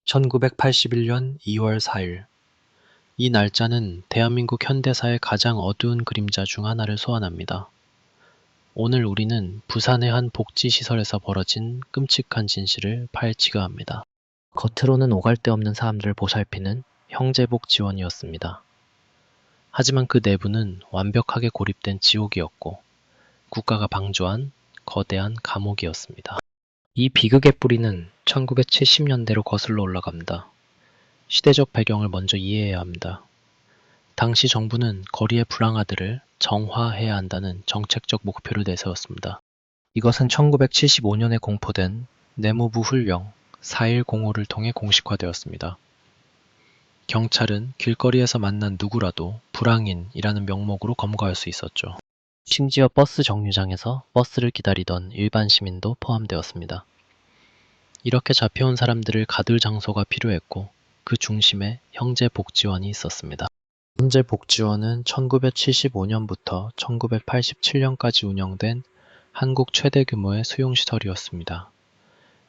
1981년 2월 4일. 이 날짜는 대한민국 현대사의 가장 어두운 그림자 중 하나를 소환합니다. 오늘 우리는 부산의 한 복지시설에서 벌어진 끔찍한 진실을 파헤치려 합니다. 겉으로는 오갈 데 없는 사람들을 보살피는 형제복 지원이었습니다. 하지만 그 내부는 완벽하게 고립된 지옥이었고 국가가 방조한 거대한 감옥이었습니다. 이 비극의 뿌리는 1970년대로 거슬러 올라갑니다. 시대적 배경을 먼저 이해해야 합니다. 당시 정부는 거리의 불황아들을 정화해야 한다는 정책적 목표를 내세웠습니다. 이것은 1975년에 공포된 내무부 훈령 4.1공호를 통해 공식화되었습니다. 경찰은 길거리에서 만난 누구라도 불황인이라는 명목으로 검거할 수 있었죠. 심지어 버스 정류장에서 버스를 기다리던 일반 시민도 포함되었습니다. 이렇게 잡혀온 사람들을 가둘 장소가 필요했고 그 중심에 형제복지원이 있었습니다. 형제복지원은 1975년부터 1987년까지 운영된 한국 최대 규모의 수용시설이었습니다.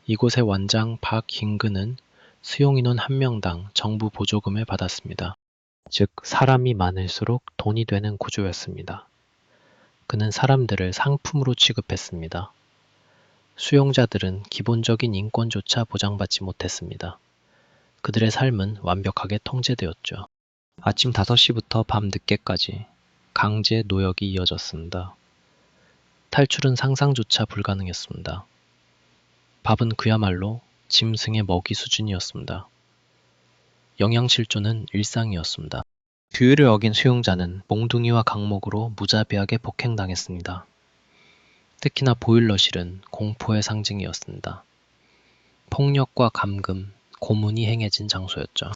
이곳의 원장 박흰근은 수용인원 1명당 정부 보조금을 받았습니다. 즉 사람이 많을수록 돈이 되는 구조였습니다. 그는 사람들을 상품으로 취급했습니다. 수용자들은 기본적인 인권조차 보장받지 못했습니다. 그들의 삶은 완벽하게 통제되었죠. 아침 5시부터 밤 늦게까지 강제 노역이 이어졌습니다. 탈출은 상상조차 불가능했습니다. 밥은 그야말로 짐승의 먹이 수준이었습니다. 영양실조는 일상이었습니다. 규율을 어긴 수용자는 몽둥이와 강목으로 무자비하게 폭행당했습니다. 특히나 보일러실은 공포의 상징이었습니다. 폭력과 감금, 고문이 행해진 장소였죠.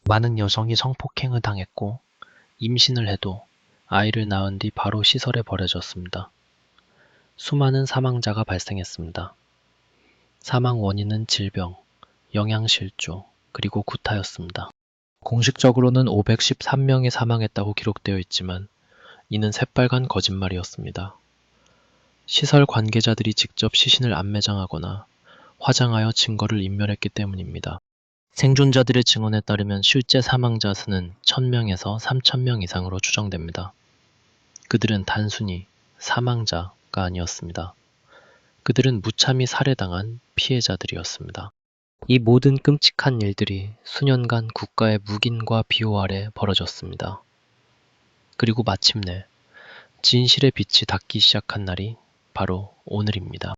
많은 여성이 성폭행을 당했고 임신을 해도 아이를 낳은 뒤 바로 시설에 버려졌습니다. 수많은 사망자가 발생했습니다. 사망 원인은 질병, 영양실조, 그리고 구타였습니다. 공식적으로는 513명이 사망했다고 기록되어 있지만 이는 새빨간 거짓말이었습니다. 시설 관계자들이 직접 시신을 안매장하거나 화장하여 증거를 인멸했기 때문입니다. 생존자들의 증언에 따르면 실제 사망자 수는 1000명에서 3000명 이상으로 추정됩니다. 그들은 단순히 사망자가 아니었습니다. 그들은 무참히 살해당한 피해자들이었습니다. 이 모든 끔찍한 일들이 수년간 국가의 묵인과 비호 아래 벌어졌습니다. 그리고 마침내 진실의 빛이 닿기 시작한 날이 바로 오늘입니다.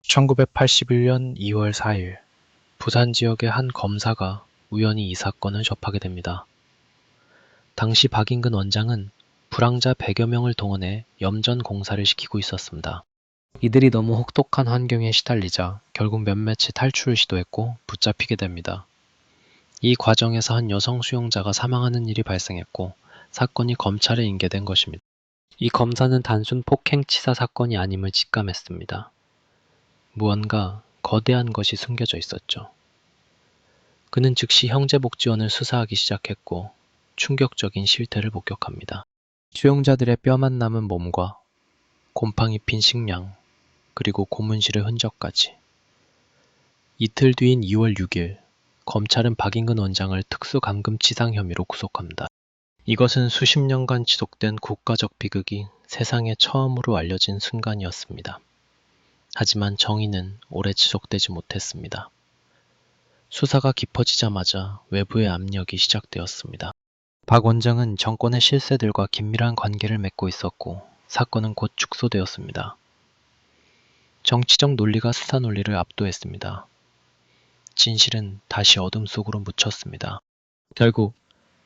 1981년 2월 4일 부산 지역의 한 검사가 우연히 이 사건을 접하게 됩니다. 당시 박인근 원장은 불황자 100여 명을 동원해 염전 공사를 시키고 있었습니다. 이들이 너무 혹독한 환경에 시달리자 결국 몇몇이 탈출을 시도했고 붙잡히게 됩니다. 이 과정에서 한 여성 수용자가 사망하는 일이 발생했고 사건이 검찰에 인계된 것입니다. 이 검사는 단순 폭행치사 사건이 아님을 직감했습니다. 무언가 거대한 것이 숨겨져 있었죠. 그는 즉시 형제복지원을 수사하기 시작했고 충격적인 실태를 목격합니다. 수용자들의 뼈만 남은 몸과 곰팡이 핀 식량, 그리고 고문실의 흔적까지. 이틀 뒤인 2월 6일, 검찰은 박인근 원장을 특수감금치상 혐의로 구속합니다. 이것은 수십 년간 지속된 국가적 비극이 세상에 처음으로 알려진 순간이었습니다. 하지만 정의는 오래 지속되지 못했습니다. 수사가 깊어지자마자 외부의 압력이 시작되었습니다. 박 원장은 정권의 실세들과 긴밀한 관계를 맺고 있었고 사건은 곧 축소되었습니다. 정치적 논리가 수사 논리를 압도했습니다. 진실은 다시 어둠 속으로 묻혔습니다. 결국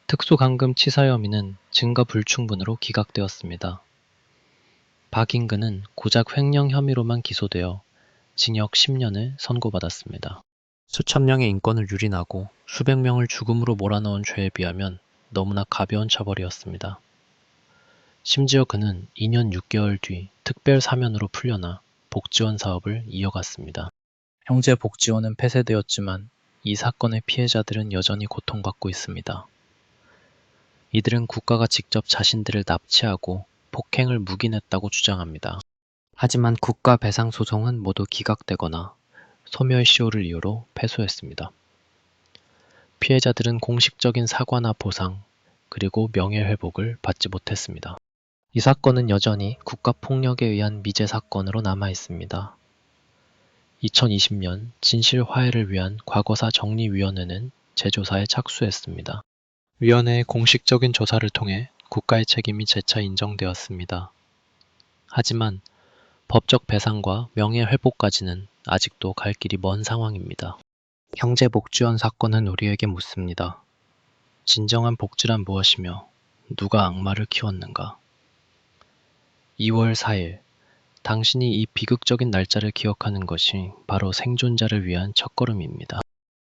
특수감금치사 혐의는 증거 불충분으로 기각되었습니다. 박인근은 고작 횡령 혐의로만 기소되어 징역 10년을 선고받았습니다. 수천 명의 인권을 유린하고 수백 명을 죽음으로 몰아넣은 죄에 비하면 너무나 가벼운 처벌이었습니다. 심지어 그는 2년 6개월 뒤 특별 사면으로 풀려나 복지원 사업을 이어갔습니다. 형제복지원은 폐쇄되었지만 이 사건의 피해자들은 여전히 고통받고 있습니다. 이들은 국가가 직접 자신들을 납치하고 폭행을 묵인했다고 주장합니다. 하지만 국가 배상 소송은 모두 기각되거나 소멸시효를 이유로 패소했습니다. 피해자들은 공식적인 사과나 보상, 그리고 명예회복을 받지 못했습니다. 이 사건은 여전히 국가폭력에 의한 미제 사건으로 남아 있습니다. 2020년 진실화해를 위한 과거사 정리위원회는 재조사에 착수했습니다. 위원회의 공식적인 조사를 통해 국가의 책임이 재차 인정되었습니다. 하지만 법적 배상과 명예회복까지는 아직도 갈 길이 먼 상황입니다. 형제복지원 사건은 우리에게 묻습니다. 진정한 복지란 무엇이며 누가 악마를 키웠는가? 2월 4일, 당신이 이 비극적인 날짜를 기억하는 것이 바로 생존자를 위한 첫걸음입니다.